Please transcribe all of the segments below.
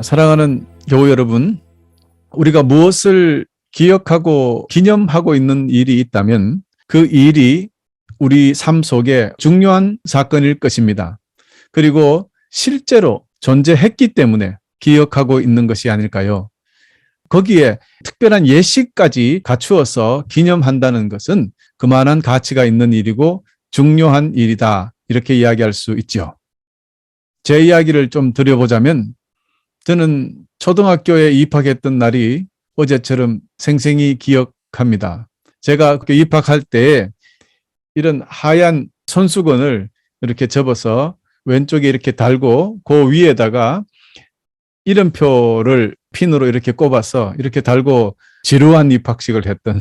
사랑하는 교우 여러분, 우리가 무엇을 기억하고 기념하고 있는 일이 있다면 그 일이 우리 삶 속에 중요한 사건일 것입니다. 그리고 실제로 존재했기 때문에 기억하고 있는 것이 아닐까요? 거기에 특별한 예시까지 갖추어서 기념한다는 것은 그만한 가치가 있는 일이고 중요한 일이다, 이렇게 이야기할 수 있죠. 제 이야기를 좀 드려보자면, 저는 초등학교에 입학했던 날이 어제처럼 생생히 기억합니다. 제가 입학할 때 이런 하얀 손수건을 이렇게 접어서 왼쪽에 이렇게 달고 그 위에다가 이름표를 핀으로 이렇게 꼽아서 이렇게 달고 지루한 입학식을 했던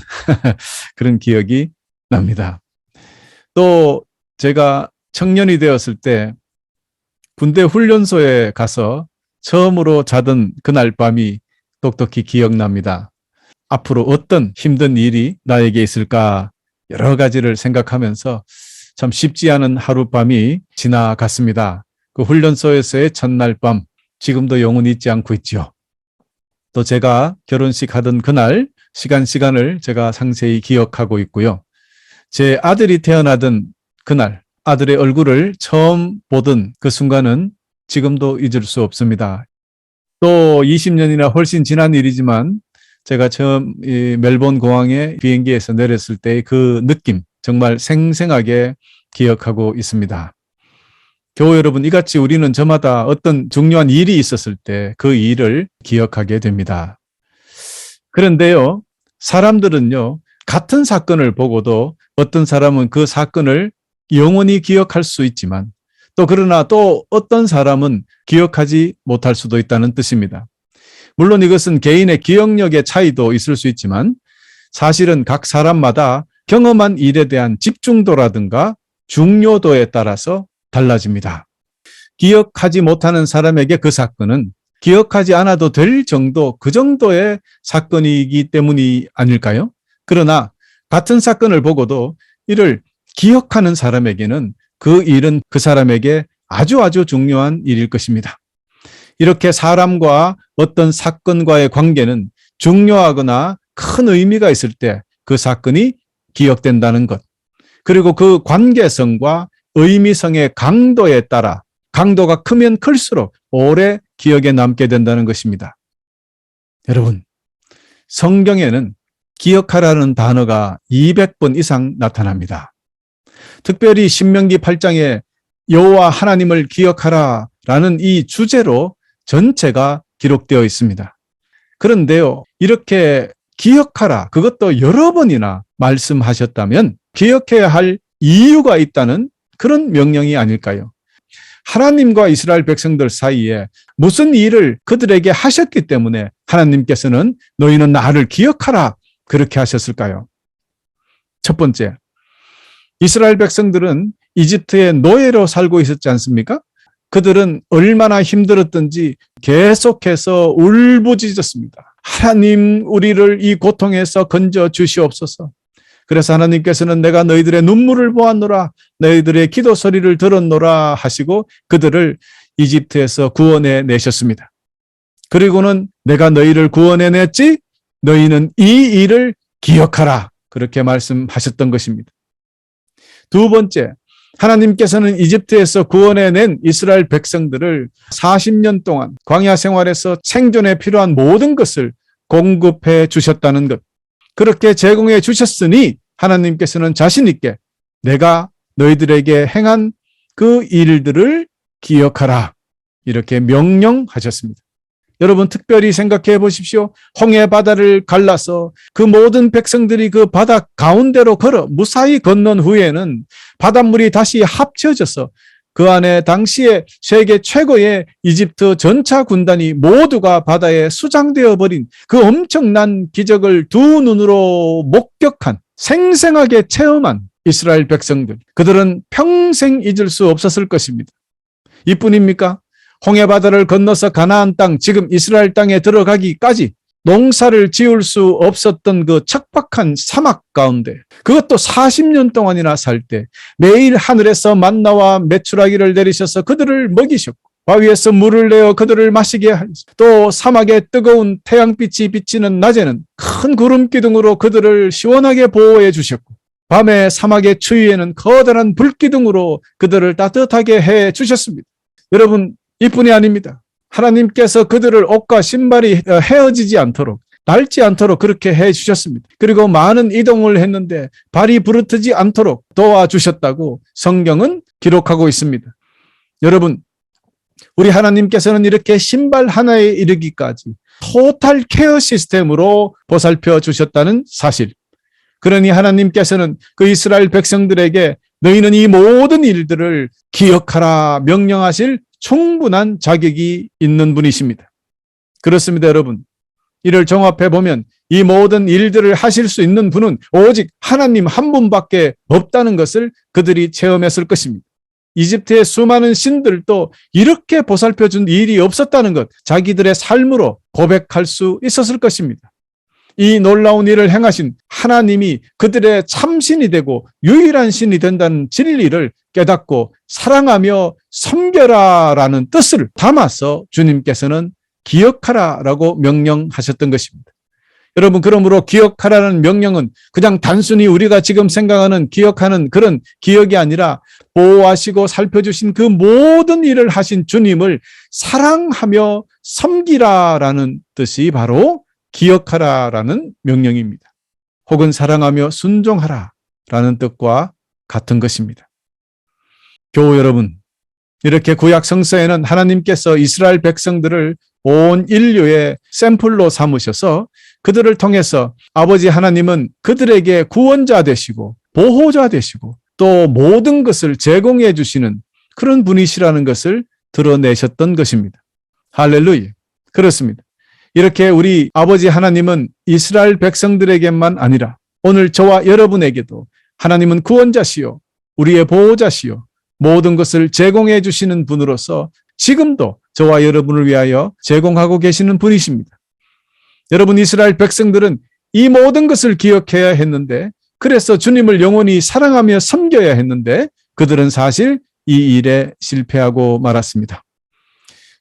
그런 기억이 납니다. 또 제가 청년이 되었을 때 군대 훈련소에 가서 처음으로 자던 그날 밤이 똑똑히 기억납니다. 앞으로 어떤 힘든 일이 나에게 있을까 여러 가지를 생각하면서 참 쉽지 않은 하룻밤이 지나갔습니다. 그 훈련소에서의 첫날 밤, 지금도 영원히 잊지 않고 있죠. 또 제가 결혼식 하던 그날 시간을 제가 상세히 기억하고 있고요. 제 아들이 태어나던 그날, 아들의 얼굴을 처음 보던 그 순간은 지금도 잊을 수 없습니다. 또 20년이나 훨씬 지난 일이지만 제가 처음 이 멜번 공항에 비행기에서 내렸을 때의 그 느낌, 정말 생생하게 기억하고 있습니다. 교우 여러분, 이같이 우리는 저마다 어떤 중요한 일이 있었을 때 그 일을 기억하게 됩니다. 그런데요, 사람들은요, 같은 사건을 보고도 어떤 사람은 그 사건을 영원히 기억할 수 있지만 그러나 또 어떤 사람은 기억하지 못할 수도 있다는 뜻입니다. 물론 이것은 개인의 기억력의 차이도 있을 수 있지만 사실은 각 사람마다 경험한 일에 대한 집중도라든가 중요도에 따라서 달라집니다. 기억하지 못하는 사람에게 그 사건은 기억하지 않아도 될 정도, 그 정도의 사건이기 때문이 아닐까요? 그러나 같은 사건을 보고도 이를 기억하는 사람에게는 그 일은 그 사람에게 아주 중요한 일일 것입니다. 이렇게 사람과 어떤 사건과의 관계는 중요하거나 큰 의미가 있을 때 그 사건이 기억된다는 것, 그리고 그 관계성과 의미성의 강도에 따라 강도가 크면 클수록 오래 기억에 남게 된다는 것입니다. 여러분, 성경에는 기억하라는 단어가 200번 이상 나타납니다. 특별히 신명기 8장에 여호와 하나님을 기억하라 라는 이 주제로 전체가 기록되어 있습니다. 그런데요, 이렇게 기억하라, 그것도 여러 번이나 말씀하셨다면 기억해야 할 이유가 있다는 그런 명령이 아닐까요? 하나님과 이스라엘 백성들 사이에 무슨 일을 그들에게 하셨기 때문에 하나님께서는 너희는 나를 기억하라 그렇게 하셨을까요? 첫 번째, 이스라엘 백성들은 이집트의 노예로 살고 있었지 않습니까? 그들은 얼마나 힘들었던지 계속해서 울부짖었습니다. 하나님, 우리를 이 고통에서 건져 주시옵소서. 그래서 하나님께서는 내가 너희들의 눈물을 보았노라, 너희들의 기도 소리를 들었노라 하시고 그들을 이집트에서 구원해 내셨습니다. 그리고는 내가 너희를 구원해 냈지, 너희는 이 일을 기억하라, 그렇게 말씀하셨던 것입니다. 두 번째, 하나님께서는 이집트에서 구원해낸 이스라엘 백성들을 40년 동안 광야 생활에서 생존에 필요한 모든 것을 공급해 주셨다는 것. 그렇게 제공해 주셨으니 하나님께서는 자신 있게 내가 너희들에게 행한 그 일들을 기억하라, 이렇게 명령하셨습니다. 여러분, 특별히 생각해 보십시오. 홍해 바다를 갈라서 그 모든 백성들이 그 바다 가운데로 걸어 무사히 건넌 후에는 바닷물이 다시 합쳐져서 그 안에 당시에 세계 최고의 이집트 전차 군단이 모두가 바다에 수장되어 버린 그 엄청난 기적을 두 눈으로 목격한, 생생하게 체험한 이스라엘 백성들, 그들은 평생 잊을 수 없었을 것입니다. 이뿐입니까? 홍해바다를 건너서 가나안 땅, 지금 이스라엘 땅에 들어가기까지 농사를 지을 수 없었던 그 척박한 사막 가운데, 그것도 40년 동안이나 살 때 매일 하늘에서 만나와 메추라기를 내리셔서 그들을 먹이셨고 바위에서 물을 내어 그들을 마시게 하시고 또 사막에 뜨거운 태양빛이 비치는 낮에는 큰 구름 기둥으로 그들을 시원하게 보호해 주셨고 밤에 사막의 추위에는 커다란 불기둥으로 그들을 따뜻하게 해 주셨습니다. 여러분, 이뿐이 아닙니다. 하나님께서 그들을 옷과 신발이 헤어지지 않도록 닳지 않도록 그렇게 해 주셨습니다. 그리고 많은 이동을 했는데 발이 부르트지 않도록 도와주셨다고 성경은 기록하고 있습니다. 여러분, 우리 하나님께서는 이렇게 신발 하나에 이르기까지 토탈 케어 시스템으로 보살펴 주셨다는 사실. 그러니 하나님께서는 그 이스라엘 백성들에게 너희는 이 모든 일들을 기억하라 명령하실 충분한 자격이 있는 분이십니다. 그렇습니다, 여러분. 이를 종합해 보면 이 모든 일들을 하실 수 있는 분은 오직 하나님 한 분밖에 없다는 것을 그들이 체험했을 것입니다. 이집트의 수많은 신들도 이렇게 보살펴 준 일이 없었다는 것, 자기들의 삶으로 고백할 수 있었을 것입니다. 이 놀라운 일을 행하신 하나님이 그들의 참신이 되고 유일한 신이 된다는 진리를 깨닫고 사랑하며 섬겨라라는 뜻을 담아서 주님께서는 기억하라라고 명령하셨던 것입니다. 여러분, 그러므로 기억하라는 명령은 그냥 단순히 우리가 지금 생각하는 기억하는 그런 기억이 아니라 보호하시고 살펴주신 그 모든 일을 하신 주님을 사랑하며 섬기라라는 뜻이 바로 기억하라라는 명령입니다. 혹은 사랑하며 순종하라라는 뜻과 같은 것입니다. 교우 여러분, 이렇게 구약 성서에는 하나님께서 이스라엘 백성들을 온 인류의 샘플로 삼으셔서 그들을 통해서 아버지 하나님은 그들에게 구원자 되시고 보호자 되시고 또 모든 것을 제공해 주시는 그런 분이시라는 것을 드러내셨던 것입니다. 할렐루야. 그렇습니다. 이렇게 우리 아버지 하나님은 이스라엘 백성들에게만 아니라 오늘 저와 여러분에게도 하나님은 구원자시요 우리의 보호자시요 모든 것을 제공해 주시는 분으로서 지금도 저와 여러분을 위하여 제공하고 계시는 분이십니다. 여러분, 이스라엘 백성들은 이 모든 것을 기억해야 했는데 그래서 주님을 영원히 사랑하며 섬겨야 했는데 그들은 사실 이 일에 실패하고 말았습니다.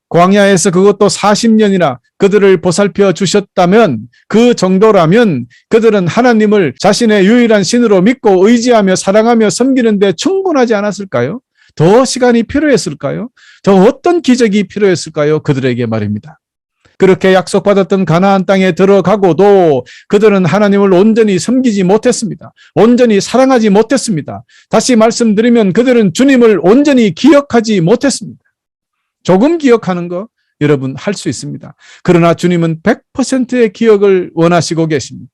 광야에서 그것도 40년이나 그들을 보살펴 주셨다면 그 정도라면 그들은 하나님을 자신의 유일한 신으로 믿고 의지하며 사랑하며 섬기는 데 충분하지 않았을까요? 더 시간이 필요했을까요? 더 어떤 기적이 필요했을까요? 그들에게 말입니다. 그렇게 약속받았던 가나안 땅에 들어가고도 그들은 하나님을 온전히 섬기지 못했습니다. 온전히 사랑하지 못했습니다. 다시 말씀드리면 그들은 주님을 온전히 기억하지 못했습니다. 조금 기억하는 거 여러분 할 수 있습니다. 그러나 주님은 100%의 기억을 원하시고 계십니다.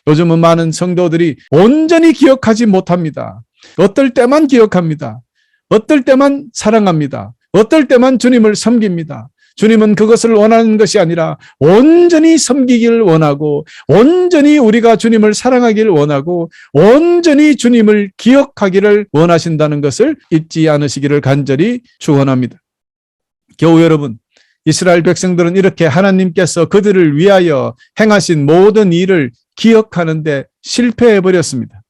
요즘은 많은 성도들이 온전히 기억하지 못합니다. 어떨 때만 기억합니다. 어떨 때만 사랑합니다. 어떨 때만 주님을 섬깁니다. 주님은 그것을 원하는 것이 아니라 온전히 섬기기를 원하고 온전히 우리가 주님을 사랑하기를 원하고 온전히 주님을 기억하기를 원하신다는 것을 잊지 않으시기를 간절히 축원합니다. 교우 여러분, 이스라엘 백성들은 이렇게 하나님께서 그들을 위하여 행하신 모든 일을 기억하는데 실패해 버렸습니다.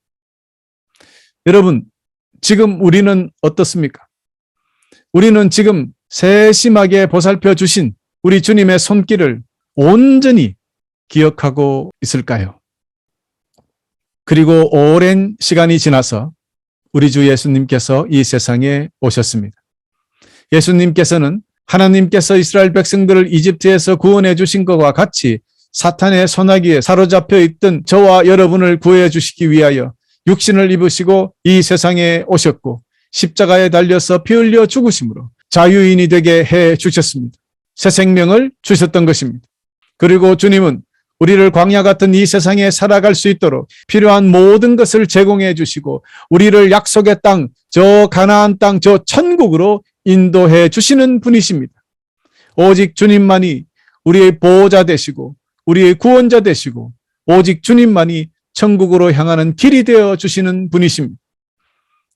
여러분, 지금 우리는 어떻습니까? 우리는 지금 세심하게 보살펴 주신 우리 주님의 손길을 온전히 기억하고 있을까요? 그리고 오랜 시간이 지나서 우리 주 예수님께서 이 세상에 오셨습니다. 예수님께서는 하나님께서 이스라엘 백성들을 이집트에서 구원해 주신 것과 같이 사탄의 손아귀에 사로잡혀 있던 저와 여러분을 구해 주시기 위하여 육신을 입으시고 이 세상에 오셨고 십자가에 달려서 피 흘려 죽으심으로 자유인이 되게 해 주셨습니다. 새 생명을 주셨던 것입니다. 그리고 주님은 우리를 광야 같은 이 세상에 살아갈 수 있도록 필요한 모든 것을 제공해 주시고 우리를 약속의 땅, 저 가나안 땅, 저 천국으로 인도해 주시는 분이십니다. 오직 주님만이 우리의 보호자 되시고 우리의 구원자 되시고 오직 주님만이 천국으로 향하는 길이 되어 주시는 분이십니다.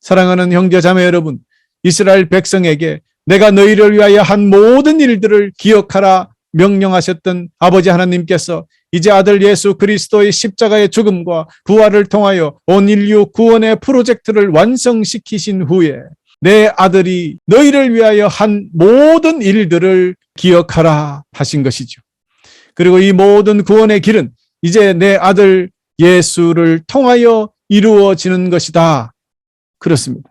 사랑하는 형제 자매 여러분, 이스라엘 백성에게 내가 너희를 위하여 한 모든 일들을 기억하라 명령하셨던 아버지 하나님께서 이제 아들 예수 그리스도의 십자가의 죽음과 부활을 통하여 온 인류 구원의 프로젝트를 완성시키신 후에 내 아들이 너희를 위하여 한 모든 일들을 기억하라 하신 것이죠. 그리고 이 모든 구원의 길은 이제 내 아들 예수를 통하여 이루어지는 것이다. 그렇습니다.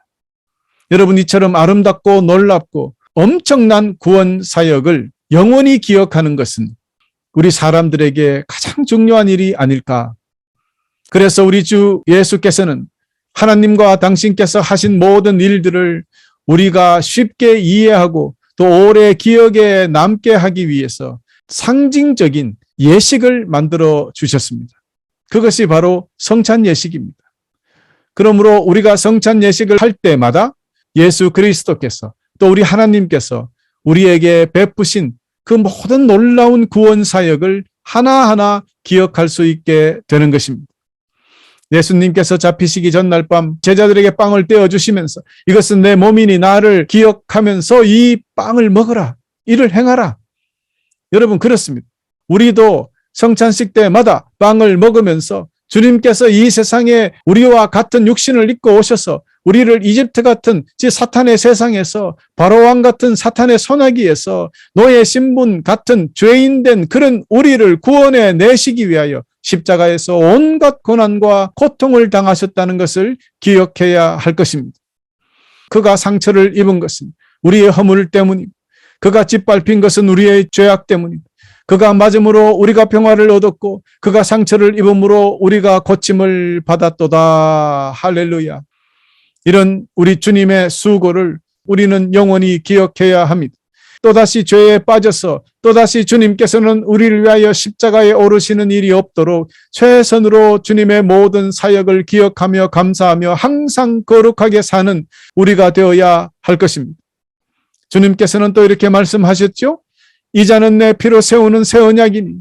여러분, 이처럼 아름답고 놀랍고 엄청난 구원 사역을 영원히 기억하는 것은 우리 사람들에게 가장 중요한 일이 아닐까. 그래서 우리 주 예수께서는 하나님과 당신께서 하신 모든 일들을 우리가 쉽게 이해하고 또 오래 기억에 남게 하기 위해서 상징적인 예식을 만들어 주셨습니다. 그것이 바로 성찬 예식입니다. 그러므로 우리가 성찬 예식을 할 때마다 예수 그리스도께서 또 우리 하나님께서 우리에게 베푸신 그 모든 놀라운 구원 사역을 하나하나 기억할 수 있게 되는 것입니다. 예수님께서 잡히시기 전날 밤 제자들에게 빵을 떼어주시면서 이것은 내 몸이니 나를 기억하면서 이 빵을 먹어라. 이를 행하라. 여러분, 그렇습니다. 우리도 성찬식 때마다 빵을 먹으면서 주님께서 이 세상에 우리와 같은 육신을 입고 오셔서 우리를 이집트 같은 사탄의 세상에서 바로왕 같은 사탄의 손아귀에서 노예 신분 같은 죄인된 그런 우리를 구원해 내시기 위하여 십자가에서 온갖 고난과 고통을 당하셨다는 것을 기억해야 할 것입니다. 그가 상처를 입은 것은 우리의 허물 때문입니다. 그가 짓밟힌 것은 우리의 죄악 때문입니다. 그가 맞음으로 우리가 평화를 얻었고 그가 상처를 입음으로 우리가 고침을 받았도다. 할렐루야. 이런 우리 주님의 수고를 우리는 영원히 기억해야 합니다. 또다시 죄에 빠져서 또다시 주님께서는 우리를 위하여 십자가에 오르시는 일이 없도록 최선으로 주님의 모든 사역을 기억하며 감사하며 항상 거룩하게 사는 우리가 되어야 할 것입니다. 주님께서는 또 이렇게 말씀하셨죠. 이 잔은 내 피로 세우는 새 언약이니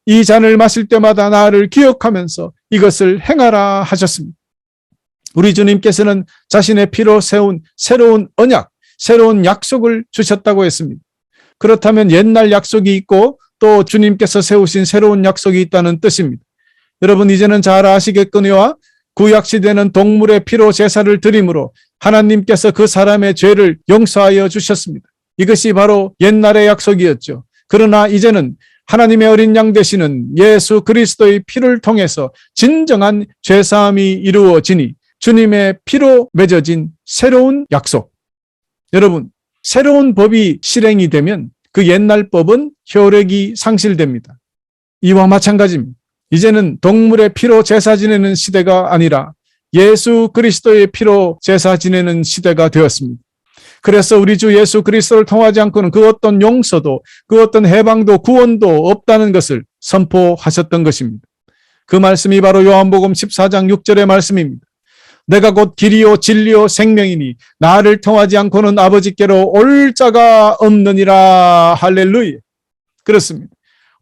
이 잔을 마실 때마다 나를 기억하면서 이것을 행하라 하셨습니다. 우리 주님께서는 자신의 피로 세운 새로운 언약, 새로운 약속을 주셨다고 했습니다. 그렇다면 옛날 약속이 있고 또 주님께서 세우신 새로운 약속이 있다는 뜻입니다. 여러분, 이제는 잘 아시겠거니와 구약시대는 동물의 피로 제사를 드림으로 하나님께서 그 사람의 죄를 용서하여 주셨습니다. 이것이 바로 옛날의 약속이었죠. 그러나 이제는 하나님의 어린 양 되시는 예수 그리스도의 피를 통해서 진정한 죄사함이 이루어지니 주님의 피로 맺어진 새로운 약속. 여러분, 새로운 법이 실행이 되면 그 옛날 법은 효력이 상실됩니다. 이와 마찬가지입니다. 이제는 동물의 피로 제사 지내는 시대가 아니라 예수 그리스도의 피로 제사 지내는 시대가 되었습니다. 그래서 우리 주 예수 그리스도를 통하지 않고는 그 어떤 용서도 그 어떤 해방도 구원도 없다는 것을 선포하셨던 것입니다. 그 말씀이 바로 요한복음 14장 6절의 말씀입니다. 내가 곧 길이요 진리요 생명이니 나를 통하지 않고는 아버지께로 올 자가 없느니라. 할렐루야. 그렇습니다.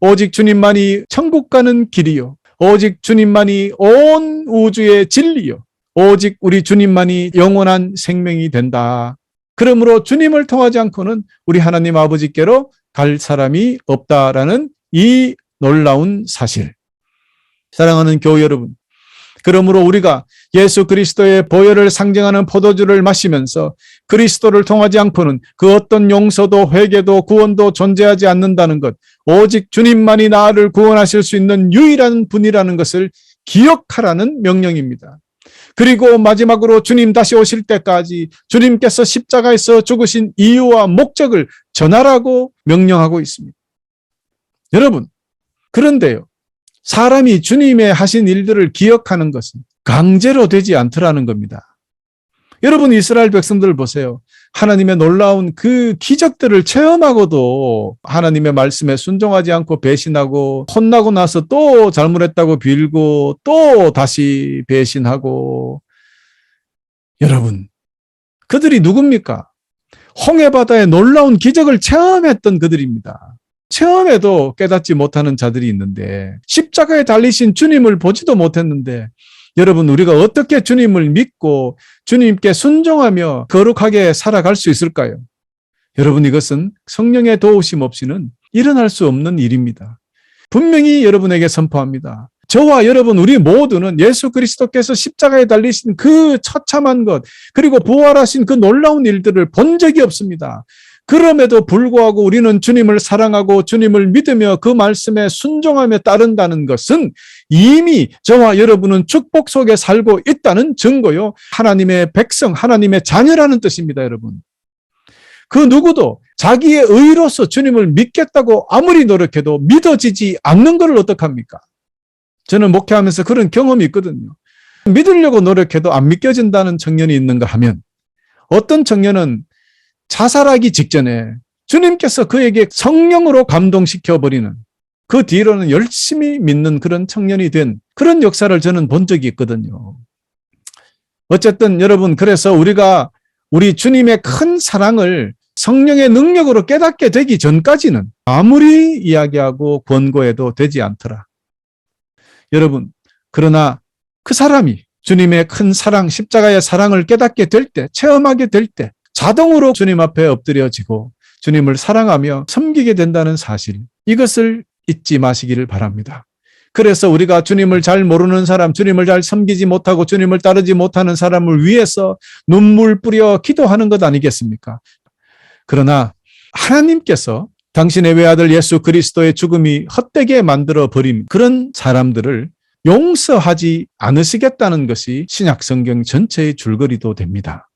오직 주님만이 천국 가는 길이요 오직 주님만이 온 우주의 진리요 오직 우리 주님만이 영원한 생명이 된다. 그러므로 주님을 통하지 않고는 우리 하나님 아버지께로 갈 사람이 없다라는 이 놀라운 사실. 사랑하는 교회 여러분, 그러므로 우리가 예수 그리스도의 보혈을 상징하는 포도주를 마시면서 그리스도를 통하지 않고는 그 어떤 용서도 회개도 구원도 존재하지 않는다는 것, 오직 주님만이 나를 구원하실 수 있는 유일한 분이라는 것을 기억하라는 명령입니다. 그리고 마지막으로 주님 다시 오실 때까지 주님께서 십자가에서 죽으신 이유와 목적을 전하라고 명령하고 있습니다. 여러분, 그런데요, 사람이 주님의 하신 일들을 기억하는 것은 강제로 되지 않더라는 겁니다. 여러분, 이스라엘 백성들 보세요. 하나님의 놀라운 그 기적들을 체험하고도 하나님의 말씀에 순종하지 않고 배신하고 혼나고 나서 또 잘못했다고 빌고 또 다시 배신하고. 여러분, 그들이 누굽니까? 홍해바다의 놀라운 기적을 체험했던 그들입니다. 체험해도 깨닫지 못하는 자들이 있는데 십자가에 달리신 주님을 보지도 못했는데 여러분, 우리가 어떻게 주님을 믿고 주님께 순종하며 거룩하게 살아갈 수 있을까요? 여러분, 이것은 성령의 도우심 없이는 일어날 수 없는 일입니다. 분명히 여러분에게 선포합니다. 저와 여러분 우리 모두는 예수 그리스도께서 십자가에 달리신 그 처참한 것 그리고 부활하신 그 놀라운 일들을 본 적이 없습니다. 그럼에도 불구하고 우리는 주님을 사랑하고 주님을 믿으며 그 말씀에 순종하며 따른다는 것은 이미 저와 여러분은 축복 속에 살고 있다는 증거요. 하나님의 백성, 하나님의 자녀라는 뜻입니다, 여러분. 그 누구도 자기의 의로서 주님을 믿겠다고 아무리 노력해도 믿어지지 않는 것을 어떡합니까? 저는 목회하면서 그런 경험이 있거든요. 믿으려고 노력해도 안 믿겨진다는 청년이 있는가 하면 어떤 청년은 자살하기 직전에 주님께서 그에게 성령으로 감동시켜버리는 그 뒤로는 열심히 믿는 그런 청년이 된 그런 역사를 저는 본 적이 있거든요. 어쨌든 여러분, 그래서 우리가 우리 주님의 큰 사랑을 성령의 능력으로 깨닫게 되기 전까지는 아무리 이야기하고 권고해도 되지 않더라. 여러분, 그러나 그 사람이 주님의 큰 사랑, 십자가의 사랑을 깨닫게 될 때, 체험하게 될 때 자동으로 주님 앞에 엎드려지고 주님을 사랑하며 섬기게 된다는 사실, 이것을 잊지 마시기를 바랍니다. 그래서 우리가 주님을 잘 모르는 사람, 주님을 잘 섬기지 못하고 주님을 따르지 못하는 사람을 위해서 눈물 뿌려 기도하는 것 아니겠습니까? 그러나 하나님께서 당신의 외아들 예수 그리스도의 죽음이 헛되게 만들어 버린 그런 사람들을 용서하지 않으시겠다는 것이 신약 성경 전체의 줄거리도 됩니다.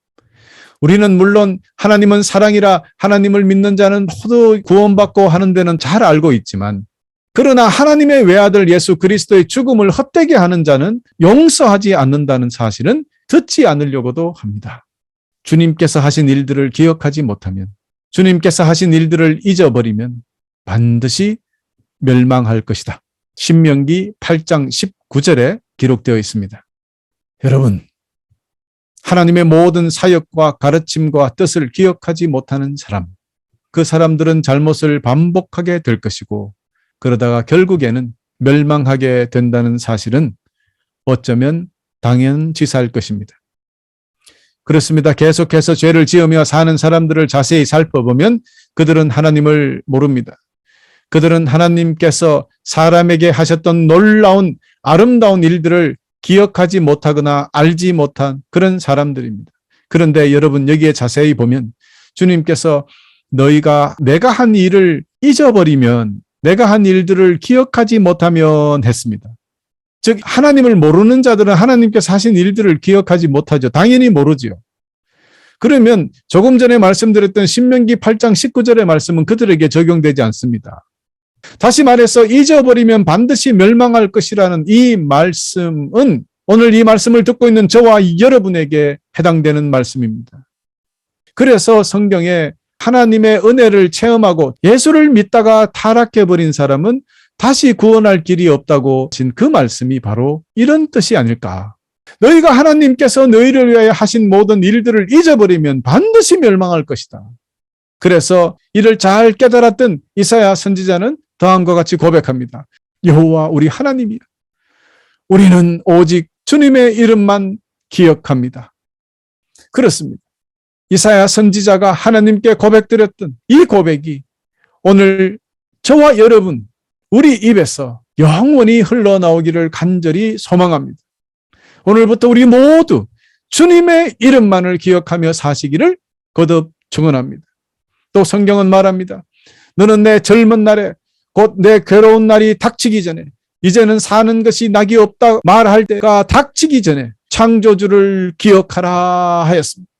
우리는 물론 하나님은 사랑이라 하나님을 믿는 자는 모두 구원받고 하는 데는 잘 알고 있지만, 그러나 하나님의 외아들 예수 그리스도의 죽음을 헛되게 하는 자는 용서하지 않는다는 사실은 듣지 않으려고도 합니다. 주님께서 하신 일들을 기억하지 못하면, 주님께서 하신 일들을 잊어버리면 반드시 멸망할 것이다. 신명기 8장 19절에 기록되어 있습니다. 여러분, 하나님의 모든 사역과 가르침과 뜻을 기억하지 못하는 사람, 그 사람들은 잘못을 반복하게 될 것이고 그러다가 결국에는 멸망하게 된다는 사실은 어쩌면 당연지사일 것입니다. 그렇습니다. 계속해서 죄를 지으며 사는 사람들을 자세히 살펴보면 그들은 하나님을 모릅니다. 그들은 하나님께서 사람에게 하셨던 놀라운 아름다운 일들을 기억하지 못하거나 알지 못한 그런 사람들입니다. 그런데 여러분, 여기에 자세히 보면 주님께서 너희가 내가 한 일을 잊어버리면, 내가 한 일들을 기억하지 못하면 했습니다. 즉 하나님을 모르는 자들은 하나님께서 하신 일들을 기억하지 못하죠. 당연히 모르지요. 그러면 조금 전에 말씀드렸던 신명기 8장 19절의 말씀은 그들에게 적용되지 않습니다. 다시 말해서 잊어버리면 반드시 멸망할 것이라는 이 말씀은 오늘 이 말씀을 듣고 있는 저와 여러분에게 해당되는 말씀입니다. 그래서 성경에 하나님의 은혜를 체험하고 예수를 믿다가 타락해버린 사람은 다시 구원할 길이 없다고 하신 그 말씀이 바로 이런 뜻이 아닐까. 너희가 하나님께서 너희를 위하여 하신 모든 일들을 잊어버리면 반드시 멸망할 것이다. 그래서 이를 잘 깨달았던 이사야 선지자는 다음과 같이 고백합니다. 여호와 우리 하나님이여, 우리는 오직 주님의 이름만 기억합니다. 그렇습니다. 이사야 선지자가 하나님께 고백드렸던 이 고백이 오늘 저와 여러분 우리 입에서 영원히 흘러나오기를 간절히 소망합니다. 오늘부터 우리 모두 주님의 이름만을 기억하며 사시기를 거듭 축원합니다. 또 성경은 말합니다. 너는 내 젊은 날에 곧 내 괴로운 날이 닥치기 전에, 이제는 사는 것이 낙이 없다 말할 때가 닥치기 전에 창조주를 기억하라 하였습니다.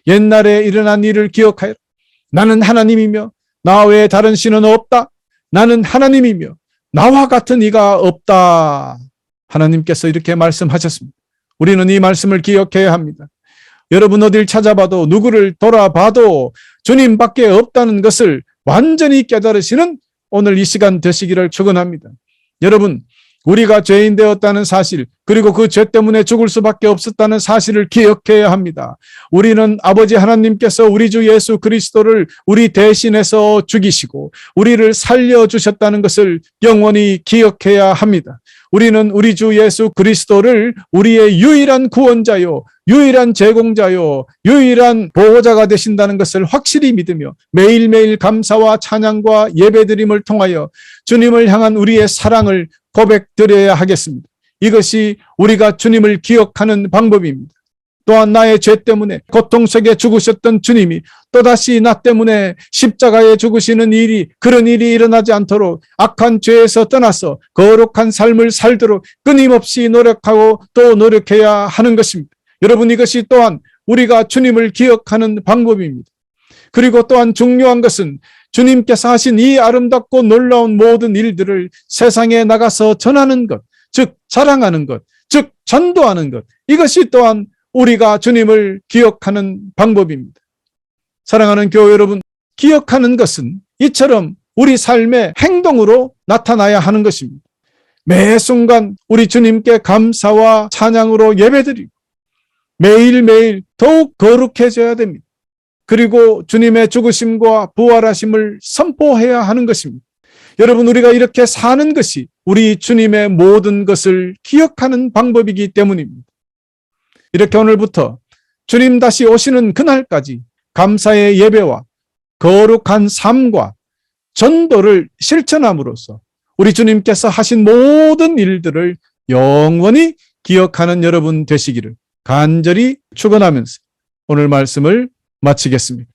옛날에 일어난 일을 기억하여라. 나는 하나님이며 나 외에 다른 신은 없다. 나는 하나님이며 나와 같은 이가 없다. 하나님께서 이렇게 말씀하셨습니다. 우리는 이 말씀을 기억해야 합니다. 여러분 어딜 찾아봐도 누구를 돌아봐도 주님밖에 없다는 것을 완전히 깨달으시는 오늘 이 시간 되시기를 축원합니다. 여러분, 우리가 죄인 되었다는 사실, 그리고 그 죄 때문에 죽을 수밖에 없었다는 사실을 기억해야 합니다. 우리는 아버지 하나님께서 우리 주 예수 그리스도를 우리 대신해서 죽이시고 우리를 살려주셨다는 것을 영원히 기억해야 합니다. 우리는 우리 주 예수 그리스도를 우리의 유일한 구원자요, 유일한 제공자요, 유일한 보호자가 되신다는 것을 확실히 믿으며 매일매일 감사와 찬양과 예배드림을 통하여 주님을 향한 우리의 사랑을 고백드려야 하겠습니다. 이것이 우리가 주님을 기억하는 방법입니다. 또한 나의 죄 때문에 고통 속에 죽으셨던 주님이 또다시 나 때문에 십자가에 죽으시는 그런 일이 일어나지 않도록 악한 죄에서 떠나서 거룩한 삶을 살도록 끊임없이 노력하고 또 노력해야 하는 것입니다. 여러분, 이것이 또한 우리가 주님을 기억하는 방법입니다. 그리고 또한 중요한 것은 주님께서 하신 이 아름답고 놀라운 모든 일들을 세상에 나가서 전하는 것, 즉 자랑하는 것, 즉 전도하는 것, 이것이 또한 우리가 주님을 기억하는 방법입니다. 사랑하는 교회 여러분, 기억하는 것은 이처럼 우리 삶의 행동으로 나타나야 하는 것입니다. 매 순간 우리 주님께 감사와 찬양으로 예배드리고 매일매일 더욱 거룩해져야 됩니다. 그리고 주님의 죽으심과 부활하심을 선포해야 하는 것입니다. 여러분, 우리가 이렇게 사는 것이 우리 주님의 모든 것을 기억하는 방법이기 때문입니다. 이렇게 오늘부터 주님 다시 오시는 그날까지 감사의 예배와 거룩한 삶과 전도를 실천함으로써 우리 주님께서 하신 모든 일들을 영원히 기억하는 여러분 되시기를 간절히 축원하면서 오늘 말씀을 마치겠습니다.